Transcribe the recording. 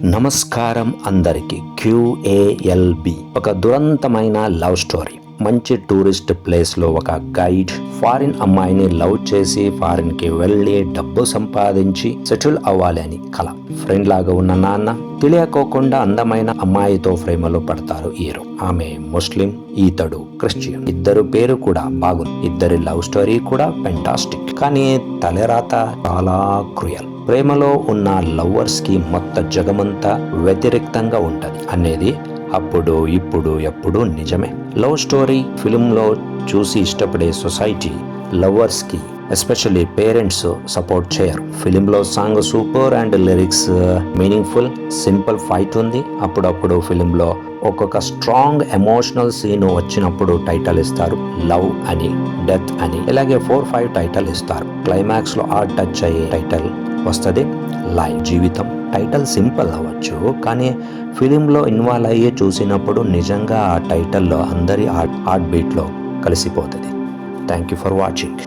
నమస్కారం అందరికి. QALB ఒక దురంతమైన లవ్ స్టోరీ. మంచి టూరిస్ట్ ప్లేస్ లో ఒక గైడ్ ఫారిన్ అమ్మాయిని లవ్ చేసి ఫారిన్ కి వెళ్లి డబ్బు సంపాదించి సెటిల్ అవ్వాలి అని కల. ఫ్రెండ్ లాగా ఉన్న నాన్న తెలియకోకుండా అందమైన అమ్మాయితో ప్రేమలో పడతారు హీరో. ఆమె ముస్లిం, ఈతడు క్రిస్టియన్. ఇద్దరు పేరు కూడా బాగుంది. ఇద్దరి లవ్ స్టోరీ కూడా ఫెంటాస్టిక్. కానీ తలరాత చాలా క్రూయల్. ప్రేమలో ఉన్న లవర్స్ కి మొత్తం జగమంతా వ్యతిరేక్తంగా ఉంటది అనేది అప్పుడు ఇప్పుడు ఎప్పుడు నిజమే. లవ్ స్టోరీ ఫిల్మ్ లో చూసి ఇష్టపడే సొసైటీ లవర్స్ కి ఎస్పెషల్లీ పేరెంట్స్ సపోర్ట్ చేయరు. ఫిలిం లో song super and lyrics meaningful. Simple fight ఉంది. అప్పుడప్పుడు ఫిలిం లో ఒక్కొక్క స్ట్రాంగ్ ఎమోషనల్ సీన్ వచ్చినప్పుడు టైటిల్ ఇస్తారు, లవ్ అని, డెత్ అని, ఇలాగే 4-5 టైటిల్ ఇస్తారు. క్లైమాక్స్ లో హార్ట్ టచ్ అయ్యే టైటిల్ వస్తుంది, లైఫ్, జీవితం. టైటిల్ సింపుల్ అవ్వచ్చు, కానీ ఫిలింలో ఇన్వాల్వ్ అయ్యి చూసినప్పుడు నిజంగా ఆ టైటిల్లో అందరి హార్ట్ బీట్ లో కలిసిపోతుంది. Thank you for watching.